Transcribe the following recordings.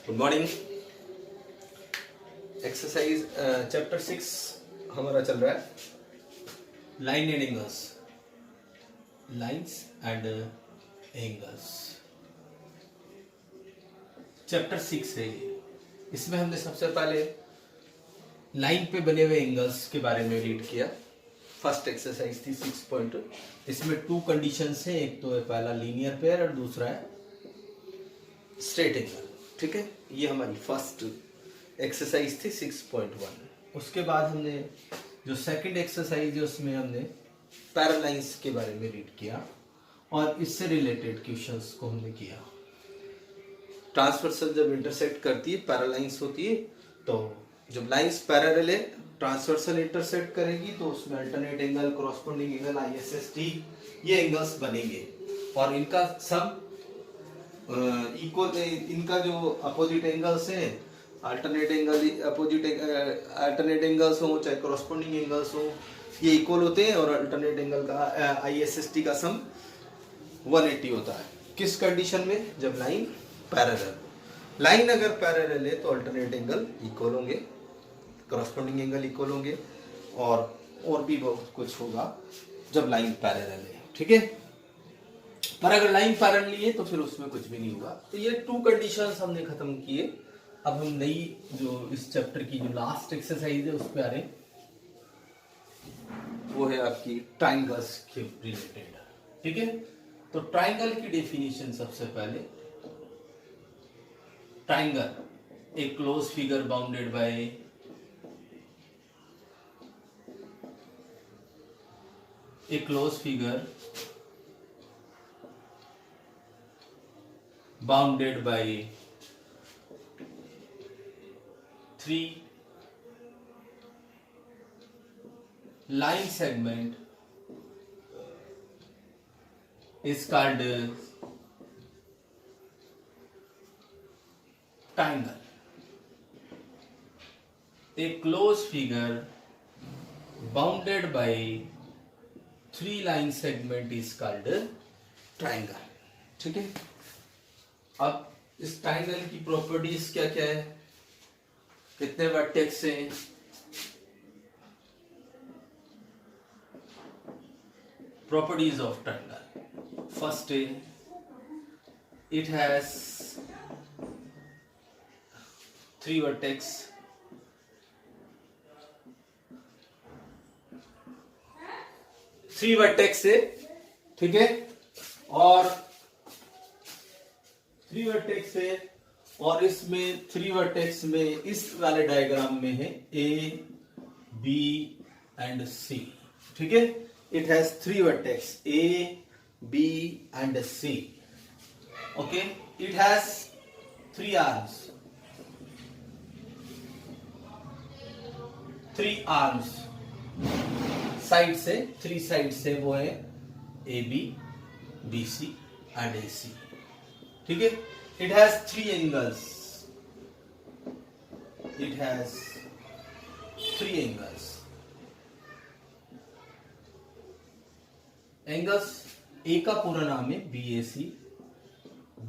Good morning. Exercise chapter 6 हमारा चल रहा है line and angles, lines and angles. Chapter 6 है ये। इसमें हमने सबसे पहले लाइन पे बने हुए एंगल्स के बारे में रीड किया। फर्स्ट एक्सरसाइज थी 6.2। इसमें 2 कंडीशंस हैं, एक तो है पहला लीनियर पेयर और दूसरा है स्ट्रेट एंगल। ठीक है, ये हमारी फर्स्ट एक्सरसाइज थी 6.1। उसके बाद हमने जो सेकंड एक्सरसाइज है उसमें हमने पैरालाइंस के बारे में रीड किया और इससे रिलेटेड क्वेश्चंस को हमने किया। ट्रांसवर्सल जब इंटरसेक्ट करती है पैरालाइंस होती है, तो जब लाइंस पैरेलल है ट्रांसवर्सल इंटरसेक्ट करेगी तो उसमें alternate angle, corresponding angle, ISST ये एंगल्स बनेंगे और इनका सब इक्वल, इनका जो अपोजिट एंगल्स हैं, अल्टरनेट एंगल, अल्टरनेट एंगल्स हो चाहे कॉरस्पॉन्डिंग एंगल्स हो, ये इक्वल होते हैं और अल्टरनेट एंगल का ISST का सम 180 होता है। किस कंडीशन में? जब लाइन पैरेलल। लाइन अगर पैरेलल है तो अल्टरनेट एंगल इक्वल होंगे, कॉरस्पॉन्डिंग एंगल इक्वल होंगे और भी बहुत कुछ होगा जब लाइन पैरेलल है। ठीक है, पर अगर लाइन पैरेलल नहीं है तो फिर उसमें कुछ भी नहीं होगा। तो ये 2 कंडीशंस हमने खत्म किए। अब हम नई जो इस चैप्टर की जो लास्ट एक्सरसाइज है उस पे आ रहे हैं, वो है आपकी ट्राइंगल्स के रिलेटेड। ठीक है, तो ट्राइंगल की डेफिनेशन सबसे पहले, triangle A close figure bounded by a closed figure bounded by 3 line segment is called triangle. A closed figure bounded by 3 line segment is called triangle. ठीक है, अब इस ट्राइंगल की प्रॉपर्टीज क्या क्या है, कितने वर्टेक्स हैं, प्रॉपर्टीज ऑफ ट्राइंगल। फर्स्ट है it has 3 vertex, three vertex है। ठीक है, और 3 वर्टेक्स है और इसमें 3 वर्टेक्स में इस वाले डायग्राम में है A, B एंड C। ठीक है, it has 3 vertex A, B and C। Okay, it has 3 arms, 3 arms side से, 3 साइड से वो है AB, BC एंड AC। ठीक है, it has 3 angles, it has 3 angles. Angles A का पूरा नाम है BAC,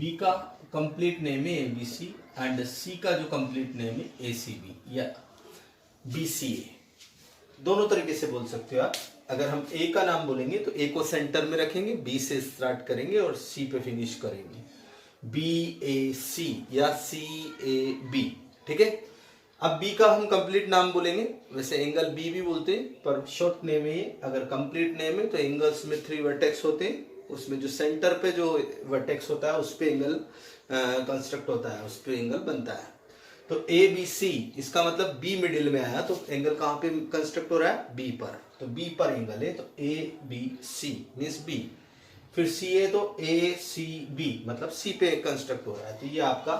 B का कंप्लीट नेम है ABC एंड C का जो कंप्लीट नेम है ACB या BCA। दोनों तरीके से बोल सकते हो आप। अगर हम A का नाम बोलेंगे तो A को सेंटर में रखेंगे, B से स्टार्ट करेंगे और C पे फिनिश करेंगे, BAC या CAB। ठीक है, अब B का हम कंप्लीट नाम बोलेंगे, वैसे एंगल B भी बोलते हैं पर शॉर्ट नेम है ये। अगर कंप्लीट नेम है तो एंगल्स में 3 वर्टेक्स होते हैं, उसमें जो सेंटर पे जो वर्टेक्स होता है उस पे एंगल कंस्ट्रक्ट होता है, उस पे एंगल बनता है। तो ABC, इसका मतलब B मिडिल में आया तो एंगल कहां पे कंस्ट्रक्ट हो रहा है? B पर। तो B पर एंगल है तो ABC मींस B। फिर CA तो ACB मतलब C पे कंस्ट्रक्ट हो रहा है। तो ये आपका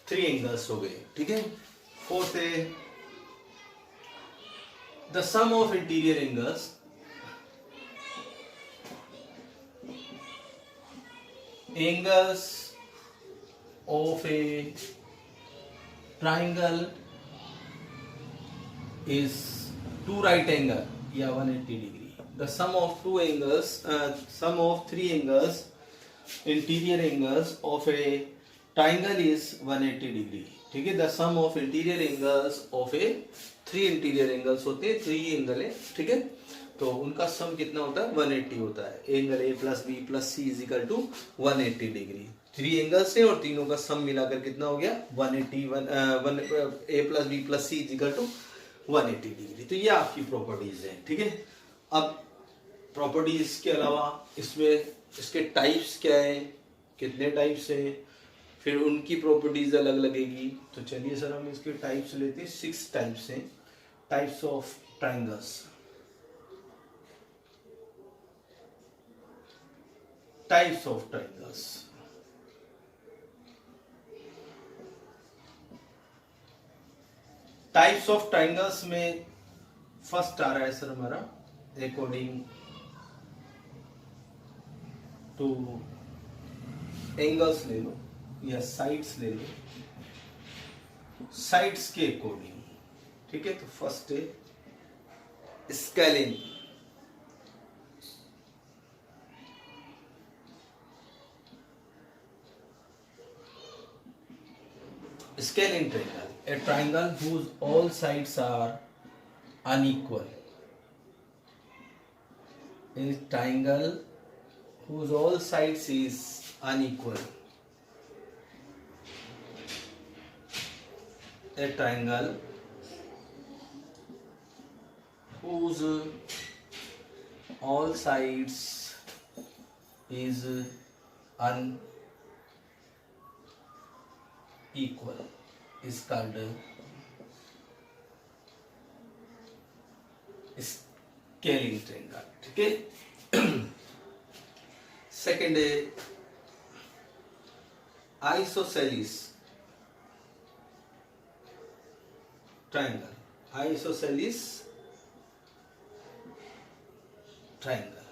3 एंगल्स हो गए। ठीक है, फोर्थ है the sum of interior angles of a triangle is 2 right angle या 180 degree. The sum of 2 angles, sum of 3 angles, interior angles of a triangle is 180 degree, ठीक है। The sum of interior angles of a, 3 interior angles होते हैं, 3 angle है, ठीक है। तो उनका सम कितना होता है, 180 होता है। Angle A plus B plus C is equal to 180 degree. 3 angles है और तीनों का सम मिलाकर कितना हो गया, 180, A plus B plus C is equal to 180 degree. तो ये आपकी प्रॉपर्टीज है, ठीक है। अब प्रॉपर्टीज के अलावा इसमें इसके टाइप्स क्या है, कितने टाइप्स हैं, फिर उनकी प्रॉपर्टीज अलग लगेगी। तो चलिए सर हम इसके टाइप्स लेते हैं। 6 टाइप्स हैं, types of triangles. Types of triangles, types of triangles में फर्स्ट आ रहा है सर हमारा अकॉर्डिंग टू एंगल्स ले लो या साइड्स ले लो, साइड्स के अकॉर्डिंग, ठीक है। तो फर्स्ट है scaling. Scalene triangle, a triangle whose all sides are unequal. A triangle whose all sides is unequal. A triangle whose all sides is unequal is called scaling triangle, ठीक है। Second है isosceles triangle. Isosceles triangle,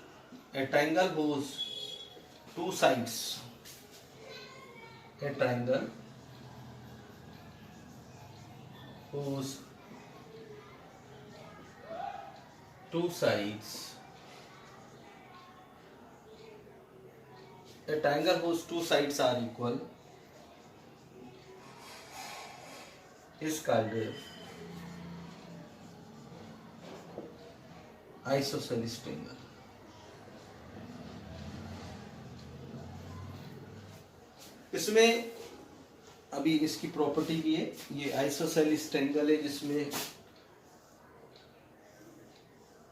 a triangle whose two sides, a triangle whose two sides, a triangle whose two sides are equal is called isosceles triangle. इसमें अभी इसकी property भी है, ये isosceles triangle है जिसमें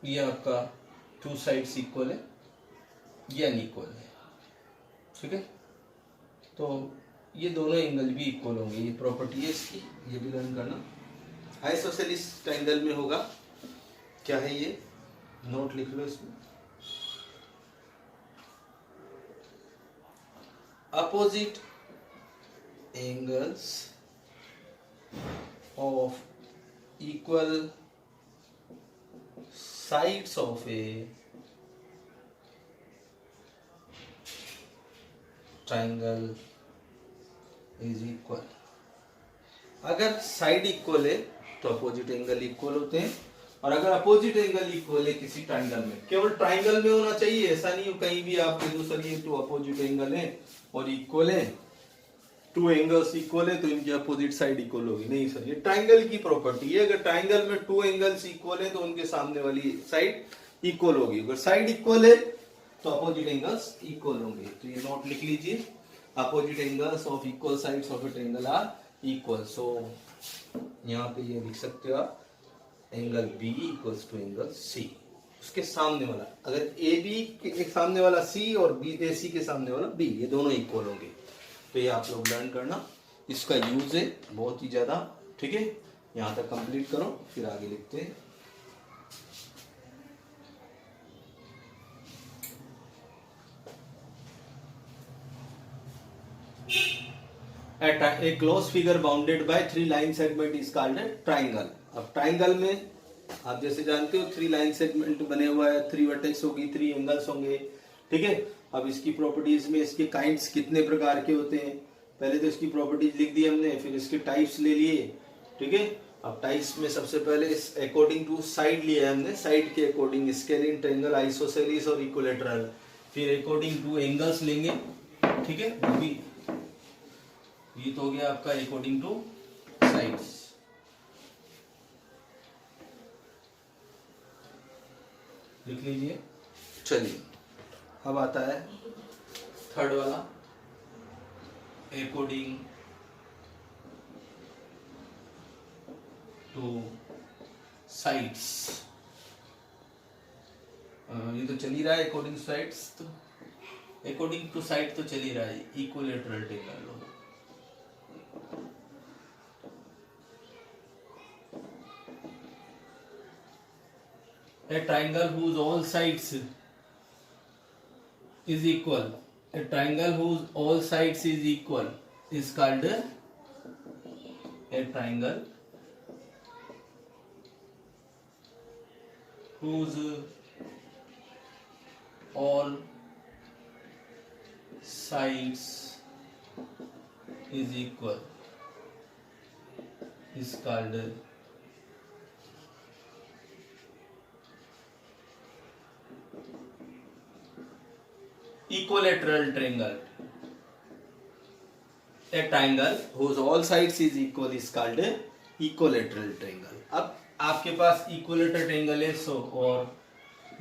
ये आपका 2 साइड्स इक्वल है, ये अनइक्वल है, ठीक है। तो ये दोनों एंगल भी इक्वल होंगे, ये प्रॉपर्टी है इसकी, ये भी लर्न करना। आइसोसेलिस ट्रायंगल में होगा क्या है, ये नोट लिख लो इसमें। Opposite angles of equal sides of a triangle is equal। अगर साइड इक्वल है तो अपोजिट एंगल इक्वल होते हैं, और अगर अपोजिट एंगल इक्वल है किसी ट्राइंगल में, केवल ट्राइंगल में होना चाहिए, ऐसा नहीं हो कहीं भी आप सर ये 2 अपोजिट एंगल है और इक्वल है, 2 एंगल्स इक्वल है तो इनकी अपोजिट साइड इक्वल होगी, नहीं सर, ये ट्राइंगल की प्रॉपर्टी है। अगर ट्राइंगल में 2 एंगल्स इक्वल है तो उनके सामने वाली साइड इक्वल होगी, अगर साइड इक्वल है तो अपोजिट एंगल्स इक्वल होंगे। तो ये नोट लिख लीजिए, opposite angles of equal sides of a triangle are equal. So यहाँ पे ये लिख सकते हो आप, angle B equals to angle C, उसके सामने वाला, अगर ए बी के सामने वाला सी और बी ए सी के सामने वाला बी, ये दोनों इक्वल होंगे। तो ये आप लोग लर्न करना, इसका यूज है बहुत ही ज्यादा, ठीक है। यहाँ तक कंप्लीट करो, फिर आगे लिखते हैं। A closed figure bounded by 3 line segment is called a triangle। अब ट्राइंगल में आप जैसे जानते हो 3 लाइन सेगमेंट बने हुआ है, 3 वर्टेक्स होगी, 3 एंगल्स होंगे, ठीक है। अब इसकी प्रॉपर्टीज में इसके काइंड्स कितने प्रकार के होते हैं, पहले तो इसकी प्रॉपर्टीज लिख दी हमने, फिर इसके टाइप्स ले लिए, ठीक है। अब टाइप्स में सबसे पहले अकॉर्डिंग टू साइड लिया है हमने, साइड के अकॉर्डिंग स्केलिन, ट्रायंगल, आइसोसेलिस और इक्विलैटरल। फिर अकॉर्डिंग टू एंगल्स लेंगे, ठीक है, वो भी ये तो हो गया आपका अकॉर्डिंग टू साइड्स। लिख लीजिए। चलिए अब आता है थर्ड वाला, अकॉर्डिंग टू साइड्स। ये तो चल ही रहा है अकॉर्डिंग टू साइड्स, तो अकॉर्डिंग टू साइड तो चल ही रहा है। Equilateral triangle low, a triangle whose all sides is equal, a triangle whose all sides is equal is called a triangle whose all sides is equal is called equilateral triangle. A triangle whose all sides is equal is called equilateral triangle. अब आपके पास equilateral triangle है सो, और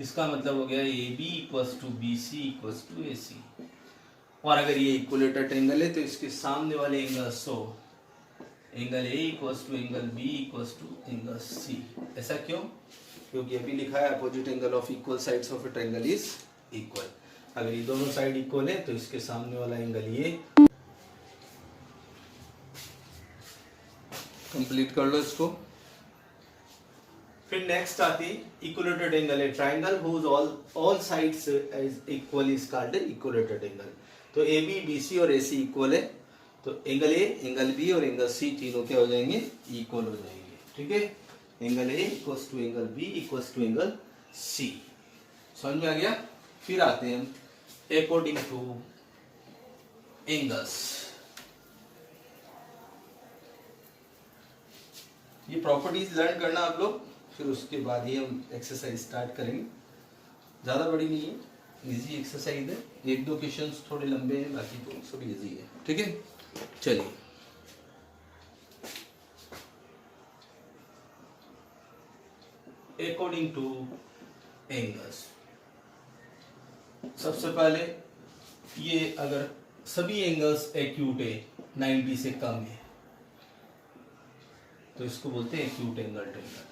इसका मतलब हो गया AB equals to BC equals to AC। और अगर ये इक्विलैटरल ट्रायंगल है तो इसके सामने वाले angle so angle A equals to angle B equals to angle C। ऐसा क्यों? क्योंकि अभी लिखा है opposite angle of equal sides of a triangle is equal. अगर ये दोनों साइड इक्वल है तो इसके सामने वाला एंगल ये। कंप्लीट कर लो इसको। फिर नेक्स्ट आती इक्विलैटरल ट्रायंगल है, triangle whose all sides is equal is called equilateral triangle. तो AB BC और AC इक्वल है, तो एंगल A एंगल B और एंगल C तीनों क्या हो जाएंगे? इक्वल हो जाएंगे। ठीक है, angle A equals to angle B equals to angle C। समझ में आ गया? फिर आते हैं अकॉर्डिंग टू एंगल्स। ये प्रॉपर्टीज लर्न करना आप लोग, फिर उसके बाद ही हम एक्सरसाइज स्टार्ट करेंगे। ज़्यादा बड़ी नहीं है, इजी एक्सरसाइज है। एक दो क्वेश्चंस थोड़े लंबे हैं, बाकी तो सब इजी है। ठीक है, चलिए अकॉर्डिंग टू एंगल्स। सबसे पहले ये अगर सभी एंगल्स एक्यूट है 90 से कम है तो इसको बोलते हैं acute angle triangle.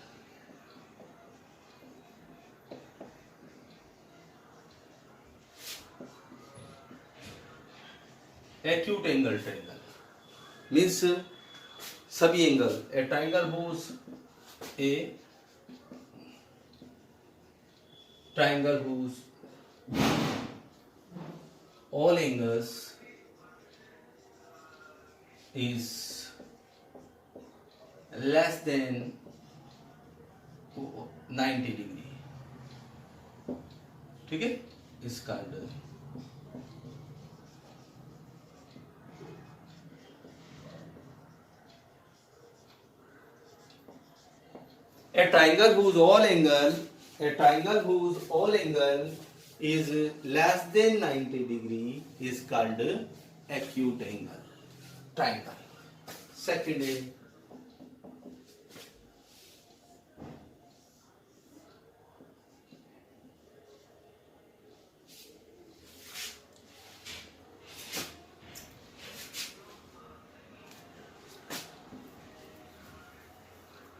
Acute angle triangle means सभी angle, a triangle whose a triangle whose all angles is less than 90 degree। ठीक है, इसका under a triangle whose all angle is less than 90 degree is called acute angle triangle। Second है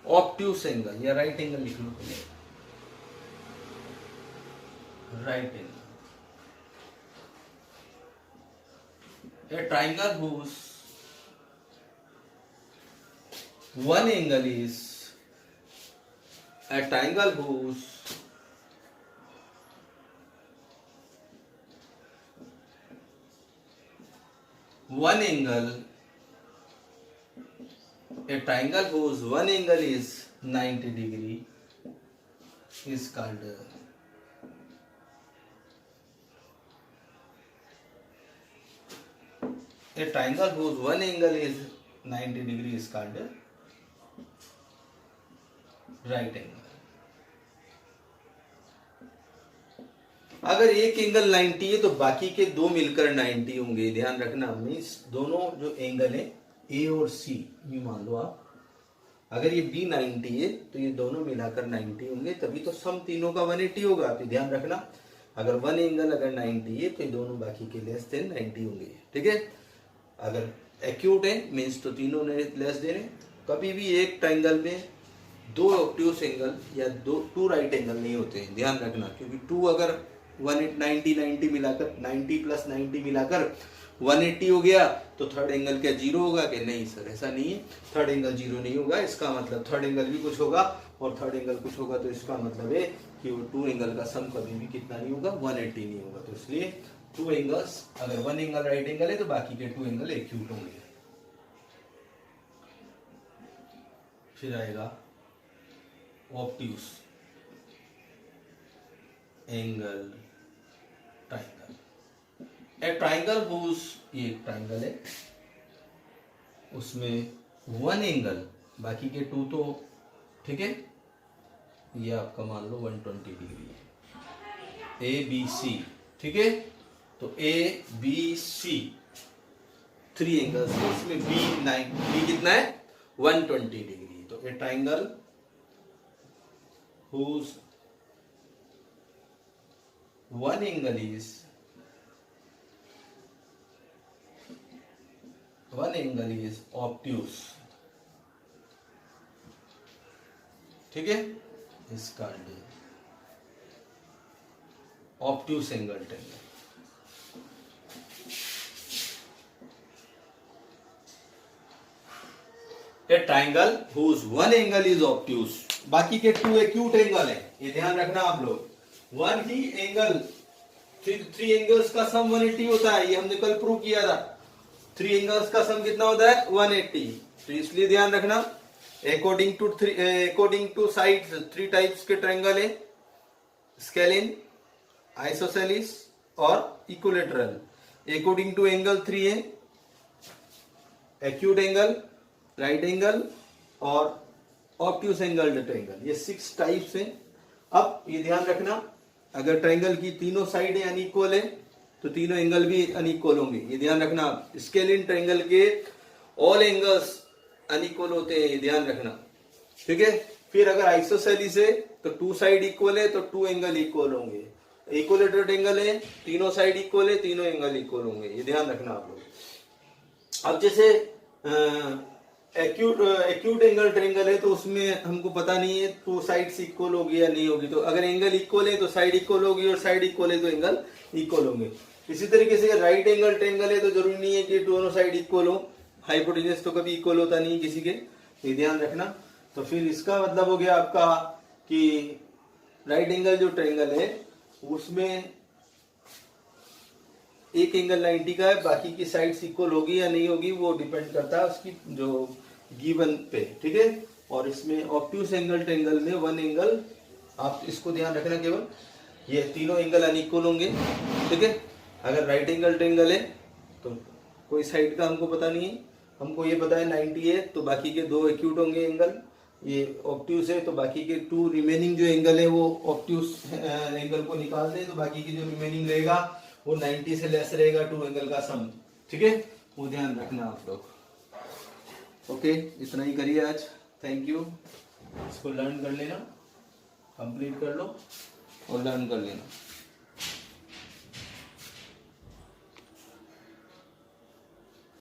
obtuse angle या right angle लिख लो पहले। Right angle, a triangle whose one angle is a triangle whose one angle a triangle whose one angle is 90 degree is called a triangle whose one angle is 90 degree is called right angle। अगर एक angle 90 है तो बाकी के दो मिलकर 90 होंगे। ध्यान रखना, मीन्स दोनों जो एंगल है ए और सी, ये मान लो आप, अगर ये बी 90 है तो ये दोनों मिलाकर 90 होंगे, तभी तो सम तीनों का 180 होगा। आप ध्यान रखना, अगर वन एंगल अगर 90 है तो ये दोनों बाकी के लेस देन 90 होंगे, ठीक है। अगर एक्यूट है मीन्स तो तीनों ने लेस देने। कभी भी एक ट्रायंगल में दो ऑब्ट्यूस एंगल या टू राइट एंगल नहीं होते हैं, ध्यान रखना, क्योंकि टू अगर 180 90 मिलाकर 90 प्लस 90 मिलाकर 180 हो गया तो थर्ड एंगल क्या जीरो होगा? कि नहीं सर, ऐसा नहीं है, थर्ड एंगल जीरो नहीं होगा। इसका मतलब थर्ड एंगल भी कुछ होगा, और थर्ड एंगल कुछ होगा तो इसका मतलब है कि वो टू एंगल का सम कभी भी कितना नहीं होगा? 180 नहीं होगा। तो इसलिए टू एंगल्स, अगर वन एंगल राइट एंगल है तो बाकी के टू एंगल एक्यूट होंगे। फिर आएगा obtuse angle triangle. A triangle whose, ये एक ट्राइंगल है, उसमें वन एंगल, बाकी के टू तो ठीक है, ये आपका मान लो 120 डिग्री है, ए बी सी, ठीक है। तो A B C three angles है, इसमें बी कितना है? 120 डिग्री। तो a triangle whose one angle is obtuse, ठीक है, इसका obtuse angle triangle. A triangle whose one angle is obtuse, बाकी के टू एक्यूट एंगल है, ये ध्यान रखना आप लोग। वन ही एंगल, थ्री एंगल्स का सम 180 होता है, ये हमने कल प्रूव किया था। थ्री एंगल्स का सम कितना होता है? 180। तो इसलिए ध्यान रखना, according to sides three types के ट्रायंगल है, स्केलिन, आइसोसेलिस और equilateral. According to angle three है, एक्यूट एंगल, राइट एंगल और ऑब्ट्यूस एंगल ट्रायंगल, ये 6 टाइप्स हैं। अब ये ध्यान रखना, अगर ट्रायंगल की तीनों साइडें अनइक्वल है तो तीनों एंगल भी अनइक्वल होंगे, ये ध्यान रखना। स्केलिन ट्रायंगल के ऑल एंगल्स अनइक्वल होते हैं, ये ध्यान रखना, ठीक है। फिर अगर आइसोसेलिस है तो टू साइड इक्वल है तो टू एंगल इक्वल होंगे। इक्विलैटरल ट्रायंगल है, तीनों साइड इक्वल है, तीनों एंगल इक्वल होंगे, ये ध्यान रखना आप लोग। अब जैसे एक्यूट एंगल ट्रायंगल है तो उसमें हमको पता नहीं है टू साइड्स इक्वल होगी या नहीं होगी। तो अगर एंगल इक्वल है तो साइड इक्वल होगी, और साइड इक्वल है तो एंगल इक्वल होंगे। इसी तरीके से राइट एंगल ट्रायंगल है तो जरूरी नहीं है कि दोनों साइड इक्वल हो, हाइपोटेन्यूज तो कभी इक्वल होता नहीं किसी के, ये ध्यान रखना। तो फिर इसका मतलब हो गया आपका कि राइट एंगल जो ट्रायंगल है उसमें एक एंगल 90 का है, बाकी की साइड्स इक्वल होगी या नहीं होगी वो डिपेंड करता है उसकी जो गिवन पे, ठीक है। और इसमें ऑब्ट्यूस एंगल ट्रायंगल में वन एंगल, आप इसको ध्यान रखना, केवल ये तीनों एंगल अनइक्वल होंगे, ठीक है। अगर राइट एंगल ट्रायंगल है तो कोई साइड का हमको पता नहीं है, हमको ये पता है 90 है तो बाकी के दो एक्यूट होंगे एंगल, ये ऑब्ट्यूस है तो बाकी के टू रिमेनिंग जो एंगल है वो ऑब्ट्यूस एंगल को निकाल दें तो बाकी की जो रिमेनिंग रहेगा वो 90 से लेस रहेगा टू एंगल का सम, ठीक है, वो ध्यान रखना आप लोग। ओके, इतना ही करिए आज, थैंक यू। इसको लर्न कर लेना, कंप्लीट कर लो और लर्न कर लेना।